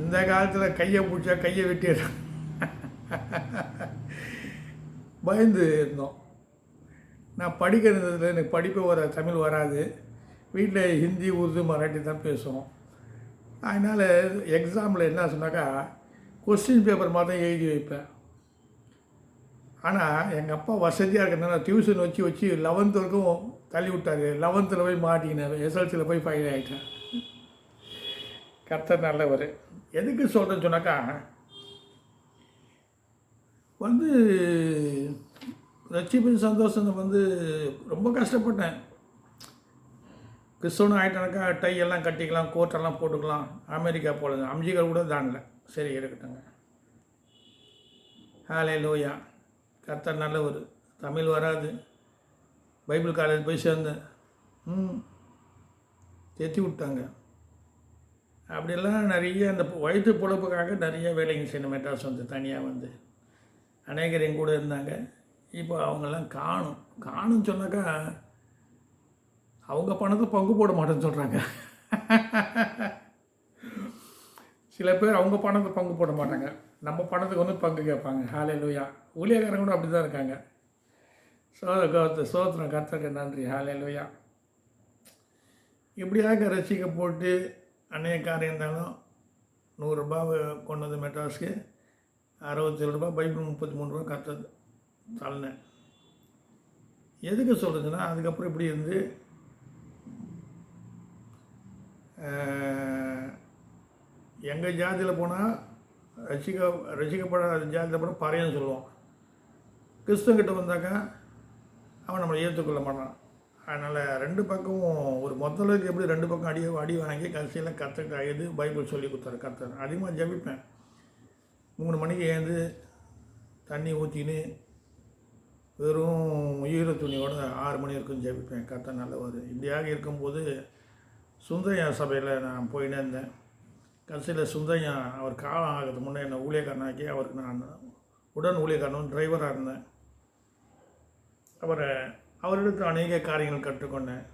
இந்த காலத்தில் கையை பிடிச்சா கையை வெட்டிடுறான். பயந்து இருந்தோம். நான் படிக்கிறதுல எனக்கு படிப்பு தமிழ் வராது. வீட்டில் ஹிந்தி உருது மராட்டி தான் பேசுவோம். அதனால் எக்ஸாமில் என்ன சொன்னாக்கா கொஸ்டின் பேப்பர் மாதிரி எழுதி வைப்பேன். ஆனால் எங்கள் அப்பா வசதியாக இருக்கிறதுனால டியூஷன் வச்சு 11th வரைக்கும் தள்ளி விட்டார். 11th போய் மாட்டிக்கினார். எஸ்எல்சியில் போய் ஃபெயில் ஆகிட்டேன். கர்த்தர் நல்லவர். எதுக்கு சொல்கிறேன்னு சொன்னாக்கா, வந்து ரட்சிப்பின் சந்தோஷம் ரொம்ப கஷ்டப்பட்டேன். கிறிஸ்தவனும் ஆகிட்டனாக்கா டை எல்லாம் கட்டிக்கலாம், கோட்டெல்லாம் போட்டுக்கலாம், அமெரிக்கா போகலங்க, அம்ஜிகர் கூட தாண்டல. சரி இருக்கட்டுங்க. ஹல்லேலூயா. கர்த்தர் நல்லவர். தமிழ் வராது. பைபிள் காலேஜ் போய் சேர்ந்தேன். தேத்தி விட்டாங்க. அப்படியெல்லாம் நிறைய அந்த வயிற்று பொழப்புக்காக நிறைய வேலைங்க செய்யணும். மெட்ராஸ் தனியாக அநேகர் என் கூட இருந்தாங்க. இப்போ அவங்கெல்லாம் காணும்னு சொன்னாக்கா அவங்க பணத்தை பங்கு போட மாட்டேன்னு சொல்கிறாங்க. சில பேர் அவங்க பணத்தை பங்கு போட மாட்டாங்க, நம்ம பணத்துக்கு பங்கு கேட்பாங்க. ஹல்லேலூயா. ஊழியக்காரங்க கூட அப்படி தான் இருக்காங்க. சோத்திரம் கர்த்தருக்கு நன்றி. ஹல்லேலூயா. இப்படியாக ரசிக்கப்பட்டு அநேக காரியம் இருந்தாலும் 100 ரூபாவை கொண்டு வந்து மெட்ராஸுக்கு 67 ரூபா, பைபிள் 33 ரூபா கர்த்தர் தள்ளினேன். எதுக்கு சொல்கிறதுன்னா, அதுக்கப்புறம் இப்படி இருந்து எங்கள் ஜாதியில் போனால் ரசிக்கப்படாத ஜாதியில் போனால் பறையன்னு சொல்லுவோம். கிறிஸ்தவங்கிட்ட வந்தாக்கா அவன் நம்மளை ஏற்றுக்கொள்ள மாட்டான். அதனால் 2 பக்கமும் ஒரு முதலுக்கு எப்படி 2 பக்கம் அடி வாங்கி கடைசியில் கற்றுக்கிட்ட ஆகியது பைபிள் சொல்லி கொடுத்தாரு கர்த்தர். அதிகமாக ஜபிப்பேன். 3 மணிக்கு ஏந்து தண்ணி ஊற்றின்னு வெறும் ஈர துணியோடு 6 மணி வரைக்கும் ஜபிப்பேன். கர்த்தர் நல்லவர். இப்படியாக இருக்கும்போது சுந்தரையா சபையில் நான் போயினே இருந்தேன். கடைசியில் சுந்தரையா அவர் காலம் ஆகிறதுக்கு முன்னே என்னை ஊழியக்காரனாக்கி அவருக்கு நான் உடன் ஊழியக்காரனும் டிரைவராக இருந்தேன். அவரிடத்தில் அநேக காரியங்கள் கற்றுக்கொண்டேன்.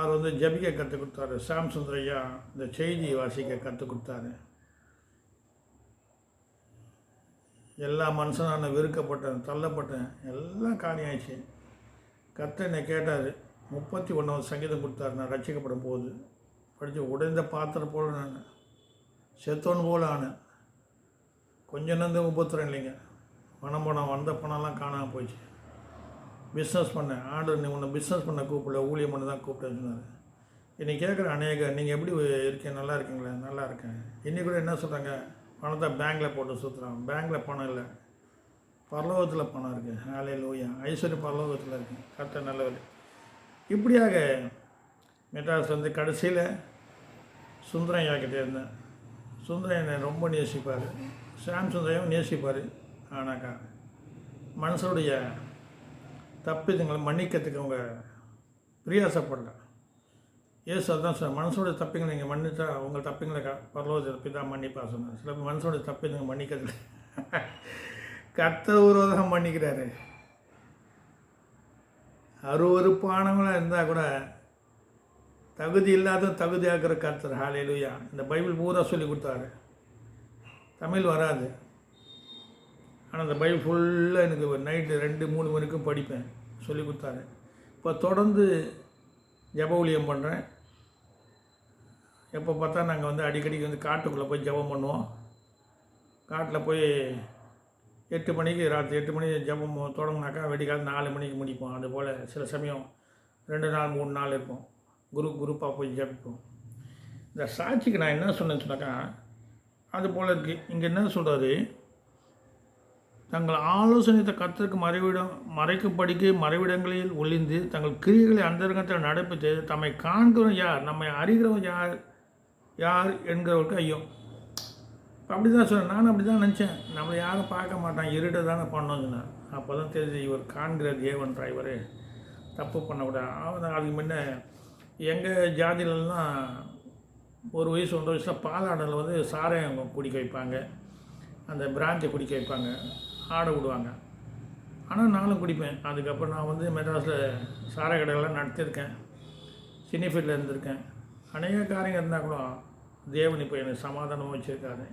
அவர் ஜபிக்க கற்றுக் கொடுத்தாரு. சாம் சுந்தரையா இந்த செய்தி வாசிக்க கற்றுக் கொடுத்தாரு. எல்லா மனுஷனான வெறுக்கப்பட்டேன், தள்ளப்பட்டேன், எல்லாம் காரியம் ஆயிடுச்சு. கர்த்தர் என்னை கேட்டார். 31வது சங்கீதம் கொடுத்தாரு. நான் ரட்சிக்கப்படும் போது படித்து உடைந்த பாத்திரம் போல் நான் செத்தோன்னு போல் ஆனேன். கொஞ்சம் உபத்திரம் இல்லைங்க. பணம் வந்த பணம்லாம் காணாமல் போயிடுச்சு. பிஸ்னஸ் பண்ணேன். ஆர்டர் நீ உன்னை பிஸ்னஸ் பண்ண கூப்பிடல, ஊழியம் பண்ண தான் கூப்பிட்டேன்னு சொன்னார். இன்னைக்கு கேட்குற அநேக நீங்கள் எப்படி இருக்கீங்க? நல்லா இருக்கீங்களா? நல்லா இருக்கேன். இன்னைக்கு கூட என்ன சொல்கிறாங்க? பணத்தை பேங்க்கில் போட்டு சுற்றுறான். பேங்க்கில் பணம் இல்லை, பரலோகத்தில் பணம் இருக்குது. ஹல்லேலூயா. ஐஸ்வர்ய பரலோகத்தில் இருக்குது. கர்த்தர் நல்லவர். இப்படியாக மெட்ராஸ் கடைசியில் சுந்தரையா கிட்டே இருந்தேன். சுந்தரையனை ரொம்ப நேசிப்பார். சாம் சுந்தரையும் நேசிப்பார். ஆனாக்கா மனுஷனுடைய தப்பிதங்களை மன்னிக்கிறதுக்கு அவங்க பிரியாசப்படல. ஏசு அதுதான் சார், மனுஷனுடைய தப்பிங்களை நீங்கள் மன்னித்தா உங்கள் தப்பிங்களை பரலோகத்தில் பிதா மன்னிப்பா சொன்னார். சில மனுஷனுடைய தப்பிதங்களை மன்னிக்கிறது கர்த்தர் ஒருவராக மன்னிக்கிறாரு. அருவருப்பானவங்களாக இருந்தால் கூட தகுதி இல்லாத தகுதியாக்குற கர்த்தர். ஹல்லேலூயா. இந்த பைபிள் பூரா சொல்லி கொடுத்தாரு. தமிழ் வராது, ஆனால் அந்த பைபிள் ஃபுல்லாக எனக்கு நைட்டு 2-3 மணிக்கும் படிப்பேன். சொல்லி கொடுத்தாரு. இப்போ தொடர்ந்து ஜெப ஊழியம் பண்ணுறேன். எப்போ பார்த்தா நாங்கள் அடிக்கடிக்கு காட்டுக்குள்ளே போய் ஜெபம் பண்ணுவோம். காட்டில் போய் 8 மணிக்கு ராத்திரி 8 மணி ஜெபம் தொடங்கினாக்கா வெடிக்கால 4 மணிக்கு முடிப்போம். அதுபோல் சில சமயம் 2 நாள் 3 நாள் இருப்போம். குரூப்பாக போய் ஜெபிப்போம். இந்த சாட்சிக்கு நான் என்ன சொன்னேன்னு சொன்னாக்கா அது போல் இருக்குது. இங்கே என்ன சொல்கிறாரு? தங்கள் ஆலோசனை கர்த்தருக்கு மறைக்கும்படிக்கு மறைவிடங்களில் ஒளிந்து தங்கள் கிரியைகளை அந்தரங்கத்தில் நடப்பித்து தம்மை காண்கிறவன் யார், நம்மை அறிகிறவன் யார் என்கிறவருக்கு ஐயோ. அப்படி தான் சொன்னேன். நானும் அப்படி தான் நினச்சேன். நம்மளை யாரும் பார்க்க மாட்டான், இருட்டை தானே பண்ணோன்னு சொன்னேன். அப்போ தான் தெரிஞ்சு இவர் காண்கிற தேவன் டிரைவரு, தப்பு பண்ணக்கூடாது. அதுக்கு முன்ன எங்கள் ஜாதியிலலாம் 1 வயசு 1 வயசில் பாலாடலில் சாராயம் குடிக்க வைப்பாங்க, அந்த பிராந்தியை குடிக்க வைப்பாங்க, ஆட விடுவாங்க. ஆனால் நானும் குடிப்பேன். அதுக்கப்புறம் நான் மெட்ராஸில் சாராய கடையெல்லாம் நடத்தியிருக்கேன், சினிஃபீல்டில் இருந்திருக்கேன். அநேக காரியங்கள் இருந்தால் கூட தேவன் இப்போ எனக்கு சமாதானமாக வச்சுருக்காரு.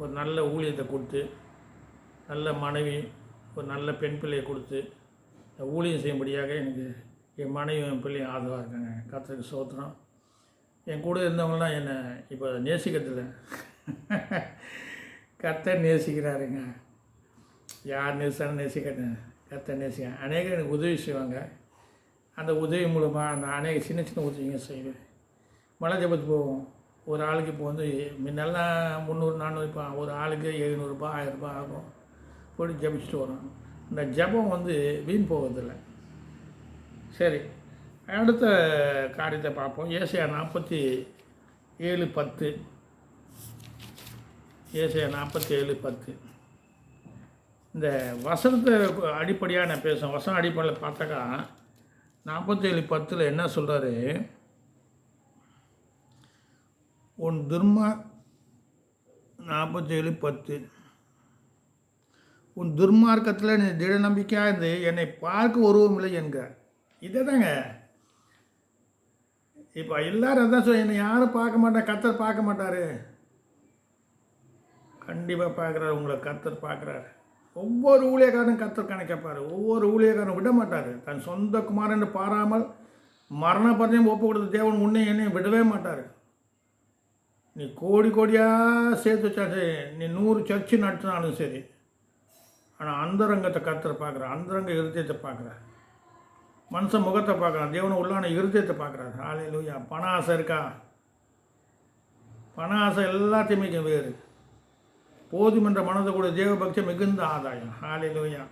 ஒரு நல்ல ஊழியத்தை கொடுத்து, நல்ல மனைவி, ஒரு நல்ல பெண் பிள்ளையை கொடுத்து ஊழியம் செய்யும்படியாக எனக்கு என் மனைவி என் பிள்ளையும் ஆதரவாக இருக்காங்க. கர்த்தருக்கு ஸ்தோத்திரம். என் கூட இருந்தவங்களாம் என்னை இப்போ நேசிக்கிறதில்ல. கர்த்தர் நேசிக்கிறாருங்க. யார் நேசித்தாலும் நேசிக்கிறேன், கர்த்தர் நேசிக்க அநேகர் எனக்கு உதவி செய்வாங்க. அந்த உதவி மூலமாக நான் அநேக சின்ன சின்ன உதவிங்க செய்வேன். மலை ஜபத்துக்கு போவோம். ஒரு ஆளுக்கு இப்போ வந்து முன்னெல்லாம் 300 400 இப்போ ஒரு ஆளுக்கு 700 ரூபாய் 1000 ரூபாய் ஆகும். போய்ட்டு ஜபிச்சுட்டு வரோம். இந்த ஜபம் வந்து வீண் போவதில்லை. சரி, அடுத்த காரியத்தை பார்ப்போம். ஏசாயா 47:10. ஏசாயா 47:10. இந்த வசனத்தை அடிப்படையாக நான் பேசுவேன். வசனம் அடிப்படையில் பார்த்தாக்கா 47:10 என்ன சொல்கிறாரு? உன் 47:10 உன் துர்மார்க்கத்தில் நீ திட நம்பிக்கையாக இருந்து என்னை பார்க்க உருவம் இல்லை என்கிறார். இதை தாங்க இப்போ எல்லோரும் அதான் சொல்ல, என்னை யாரும் பார்க்க மாட்டார், கர்த்தர் பார்க்க மாட்டார். கண்டிப்பாக பார்க்குறாரு. உங்களை கர்த்தர் பார்க்குறாரு. ஒவ்வொரு ஊழியக்காரனும் கர்த்தர் கணக்கைப்பார். ஒவ்வொரு ஊழியக்காரனும் விட மாட்டார். தன் சொந்த குமாரன் பாராமல் மரண பர்யம் ஒப்பு கொடுத்த தேவன் முன்னே என்னை விடவே மாட்டார். நீ கோடி கோடியாக சேர்த்து வச்சா சரி, நீ 100 சர்ச்சு நடத்தினாலும் சரி, ஆனால் அந்தரங்கத்தை கர்த்தர் பார்க்குறார். அந்தரங்க இருதயத்தை பார்க்குறார். மனுஷன் முகத்தை பார்க்குறான், தேவனை உள்ளான இருதயத்தை பார்க்குறாரு. ஹல்லேலூயா. பண ஆசை இருக்கா? பண ஆசை எல்லாத்தையுமே வேறு. போதுமென்ற மனதை கூட தேவபக்தி மிகுந்த ஆதாயம். ஹல்லேலூயா.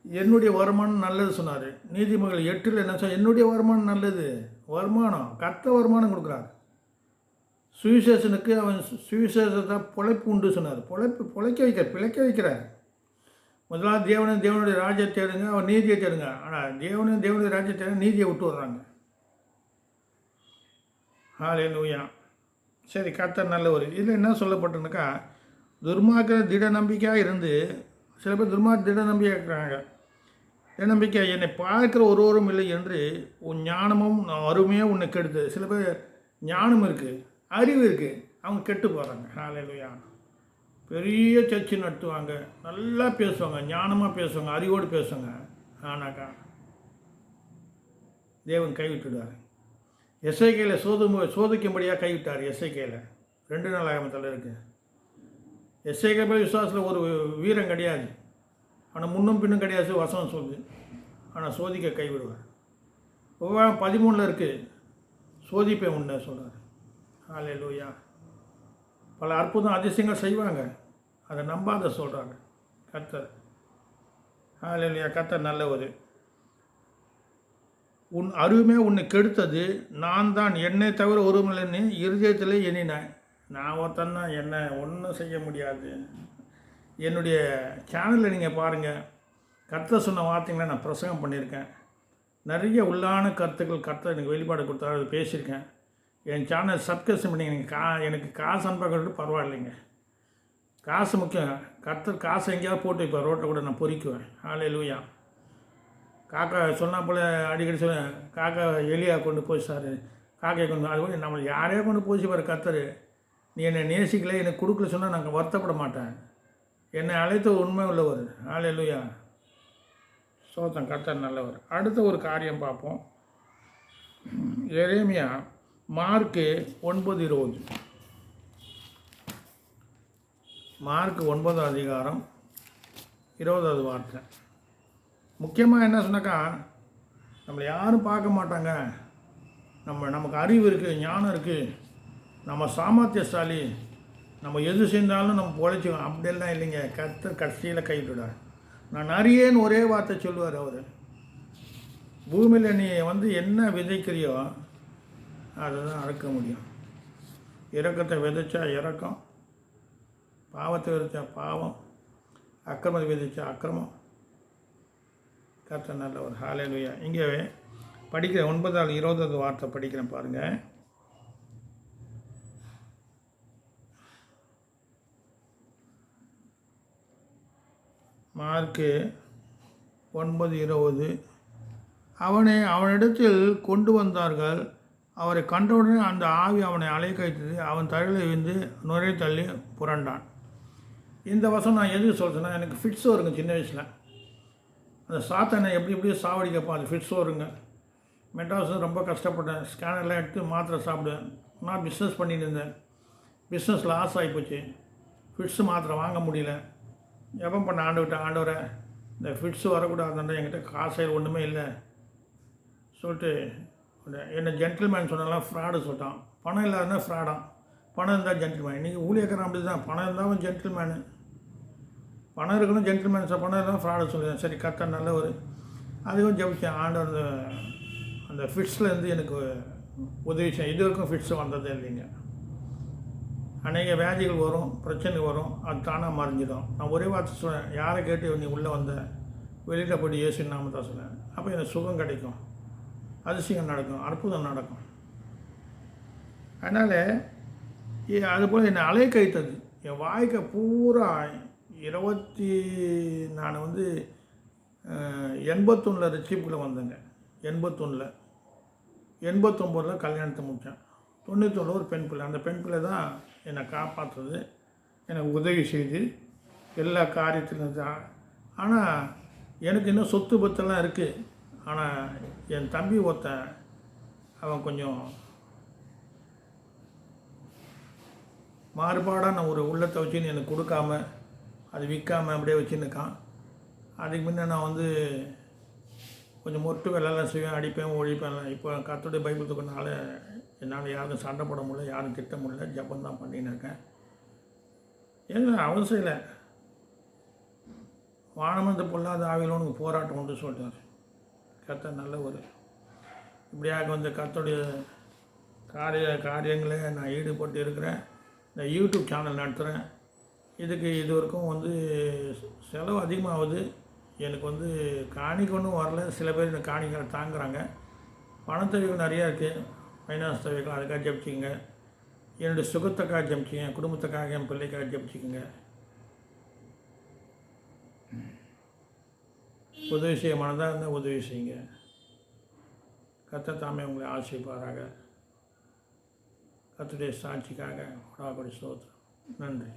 என்னுடைய வருமானம் நல்லது சொன்னார். நீதிமொழிகள் 8 என்ன சொன்ன? என்னுடைய வருமானம் நல்லது. வருமானம் கர்த்தர் வருமானம் கொடுக்குறாரு. சுவிசேஷனுக்கு அவன் சுவிசேஷத்தை பொழைப்பு உண்டு சொன்னார். பிழைக்க வைக்கிறார். முதலாவது தேவனுடைய ராஜ்யத்தை தேடுங்க, அவர் நீதியை தேடுங்க. ஆனால் தேவனுடைய ராஜ்யத்தை தேடுங்க, நீதியை விட்டு வர்றாங்க. ஹல்லேலூயா. சரி, கர்த்தர் நல்லவர். இதில் என்ன சொல்லப்பட்டிருந்தாக்கா, துர்மார்க்க திட நம்பிக்கையாக இருந்து, சில பேர் துர்மார்க்க திட நம்பிக்கையாக இருக்கிறாங்க. திட நம்பிக்கை என்னை பார்க்குற ஒருவரும் இல்லை என்று உன் ஞானமும் அருமையாக உன்னை கெடுத்து. சில பேர் ஞானம் இருக்குது, அறிவு இருக்குது, அவங்க கெட்டு போகிறாங்க. ஹல்லேலூயா. பெரிய சர்ச்சை நடத்துவாங்க, நல்லா பேசுவாங்க, ஞானமாக பேசுவாங்க, அறிவோடு பேசுவாங்க. ஆனாக்கா தேவன் கைவிட்டுடுவார். எசேக்கியேலை சோதிக்கும்படியாக கைவிட்டார். எசேக்கியேலை 2 நாளாகமத்தில் இருக்குது. எசேக்கியேல் போய் விசுவாசத்தில் ஒரு வீரம் கிடையாது, ஆனால் முன்னும் பின்னும் கிடையாது. வசனம் சொல்லுது, ஆனால் சோதிக்க கைவிடுவார். 13 இருக்குது, சோதிப்பேன் உன்னை சொல்கிறார். ஹல்லேலூயா. பல அற்புதம் அதிசயங்கள் செய்வாங்க, அதை நம்பாத சொல்கிறாங்க கர்த்தர். ஹல்லேலூயா. கர்த்தர் நல்லவர். உன் அருமை உன்னை கெடுத்தது நான் தான், என்னை தவிர ஒருவமில்லைன்னு இருதயத்திலே எண்ணினேன். நான் ஒருத்தன் தான், என்னை ஒன்றும் செய்ய முடியாது. என்னுடைய சேனலில் நீங்கள் பாருங்கள், கர்த்தர் சொன்ன வார்த்தைங்களை நான் பிரசங்கம் பண்ணியிருக்கேன். நிறைய உள்ளான கருத்துக்கள் கர்த்தர் எனக்கு வெளிப்பாடு கொடுத்தாரு, அது பேசியிருக்கேன். என் சேனல் சப்ஸ்கிரைப் பண்ணி எனக்கு காசு அனுப்பாக்கிறது பரவாயில்லைங்க. காசு முக்கியம். கர்த்தர் காசு எங்கேயாவது போட்டு இப்போ ரோட்டை கூட நான் பொறிக்குவேன். ஹல்லேலூயா. காக்கா சொன்னால் போல் அடிக்கடி சொல்லுவேன், காக்கா எலியா கொண்டு போய் சார், காக்கையை கொண்டு அது கூட நம்மளை யாரையோ கொண்டு போச்சு பாரு கர்த்தர். நீ என்னை நேசிக்கலை, எனக்கு கொடுக்கல சொன்னால் நாங்கள் வருத்தப்பட மாட்டேன். என்னை அழைத்த உண்மை உள்ளவர். ஹல்லேலூயா. சோத்தம். கர்த்தர் நல்லவர். அடுத்த ஒரு காரியம் பார்ப்போம். எரேமியா மார்க்கு 9:20. மார்க் 9 அதிகாரம் 20வது வார்த்தை. முக்கியமாக என்ன சொன்னாக்கா, நம்மளை யாரும் பார்க்க மாட்டாங்க, நமக்கு அறிவு இருக்குது, ஞானம் இருக்குது, நம்ம சாமர்த்தியசாலி, நம்ம எது செஞ்சாலும் நம்ம பொழைச்சிக்கோம், அப்படியெல்லாம் இல்லைங்க. கர்த்தர் கடைசியில் கைவிட்டுடார். நான் அறியேன்னு ஒரே வார்த்தை சொல்லுவார் அவர். பூமியில் நீ என்ன விதைக்கிறியோ அதை தான் அறுக்க முடியும். இரக்கத்தை விதைச்சா இரக்கம், பாவத்தை விதைச்சா பாவம், அக்கிரமத்தை விதைச்சா அக்கிரமம். கர்த்தர் நல்லவர். ஹல்லேலூயா. இங்கே படிக்கிற 9வது 20வது வார்த்தை படிக்கிறேன் பாருங்கள். மார்க்கு 9:20. அவனிடத்தில் கொண்டு வந்தார்கள். அவரை கண்டவுடனே அந்த ஆவி அவனை அலைக்கழித்தது. அவன் தரையில் விழுந்து நுரை தள்ளி புரண்டான். இந்த வசனம் நான் எதுக்கு சொல்கிறேன்னா, எனக்கு ஃபிட்ஸ் வருங்க சின்ன வயசில். அந்த சாத்தனை எப்படியோ சாவடிக்கப்பா, அது ஃபிட்ஸ் வருங்க. மெட்ராஸ் ரொம்ப கஷ்டப்பட்டேன். ஸ்கேனர்லாம் எடுத்து மாத்திரை சாப்பிடுவேன். நான் பிஸ்னஸ் பண்ணிட்டு இருந்தேன். பிஸ்னஸ் லாஸ் ஆகிப்போச்சு. ஃபிட்ஸ் மாத்திரை வாங்க முடியல. ஜெபம் பண்ண ஆண்டவரை இந்த ஃபிட்ஸ் வரக்கூடாதுன்ற என்கிட்ட காசு ஒன்றுமே இல்லை சொல்லிட்டு என்ன ஜென்டில்மேன் சொன்னாலாம் ஃப்ராடு சொல்லிட்டான். பணம் இல்லாதனா ஃப்ராடான், பணம் இருந்தால் ஜென்டில்மேன். இன்றைக்கி ஊழியக்காரன் அப்படி தான், பணம் இருந்தாலும் ஜென்டில்மேனு, பணம் இருக்கணும் ஜென்டில்மேன் சார், பணம் இருந்தால் ஃப்ராடு சொல்லுவேன். சரி கர்த்தர் நல்ல ஒரு அதுவும் ஜெபிச்சேன். ஆண்டவர் அந்த ஃபிட்ஸ்லேருந்து எனக்கு உதவி செய்ய. இது வரைக்கும் ஃபிட்ஸ் வந்ததே இல்லைங்க. அநேக வியாதிகள் வரும், பிரச்சனைகள் வரும், அது தானாக மறைஞ்சிடும். நான் ஒரே வார்த்தை சொல்லுவேன், யாரை கேட்டு நீ உள்ளே வந்த, வெளியில் போய்ட்டு இயேசு நாம தான் சொல்லுவேன். அப்போ எனக்கு சுகம் கிடைக்கும், அதிசயம் நடக்கும், அற்புதம் நடக்கும். அதனால் அதுபோல் என்னை அலைய கைத்தது என் வாழ்க்கை பூரா. நான் 81 ரிசீப்குள்ளே வந்தேங்க. 81 89 கல்யாணத்தை முடித்தேன். 91 ஒரு பெண் பிள்ளை. அந்த பெண் பிள்ளை தான் என்னை காப்பாற்றுறது, எனக்கு உதவி செய்து எல்லா காரியத்திலும் தான். ஆனால் எனக்கு இன்னும் சொத்து பத்தெல்லாம் இருக்குது. ஆனால் என் தம்பி ஒருத்தன், அவன் கொஞ்சம் மாறுபாடான ஒரு உள்ளத்தை வச்சுன்னு எனக்கு கொடுக்காம, அது விற்காமல் அப்படியே வச்சுன்னுக்கான். அதுக்கு முன்னே நான் கொஞ்சம் மொட்டு வேலையெல்லாம் செய்வேன், அடிப்பேன், ஒழிப்பேன். இப்போ கர்த்தருடைய பைபிள் தூக்கினால என்னால் யாரும் சண்டை போட முடியல, யாரும் திட்ட முடியல, ஜபம் தான் பண்ணின்னு இருக்கேன். ஏங்க அவசியம் இல்லை, வானமந்த பொல்லாத ஆவிகளோடு போராட்டம் உண்டு சொல்லிட்டார் கர்த்தர். நல்ல ஒரு இப்படியாக கர்த்தருடைய காரியங்களை நான் ஈடுபட்டு இருக்கிறேன். இந்த யூடியூப் சேனல் நடத்துகிறேன். இது வரைக்கும் செலவு அதிகமாகுது. எனக்கு காணிக்கை ஒன்றும் வரல. சில பேர் இந்த காணிக்கைகளை தாங்குறாங்க. பண தேவைகள் நிறையா இருக்குது, ஃபைனான்ஸ் தேவைகள். அதுக்காக ஜெபிச்சிக்கங்க. என்னுடைய சுகத்துக்காக ஜெபிச்சிங்க, என் குடும்பத்துக்காக, என் பிள்ளைக்காக ஜெபிச்சிக்கங்க. உதவி செய்ய மனதாக இருந்தால் உதவி செய்யுங்க. கர்த்தர் தாமே உங்களை ஆசீர்வதிப்பாராக. கர்த்தருடைய சாட்சிக்காக கொடாபடி ஸ்தோத்திரம். நன்றி.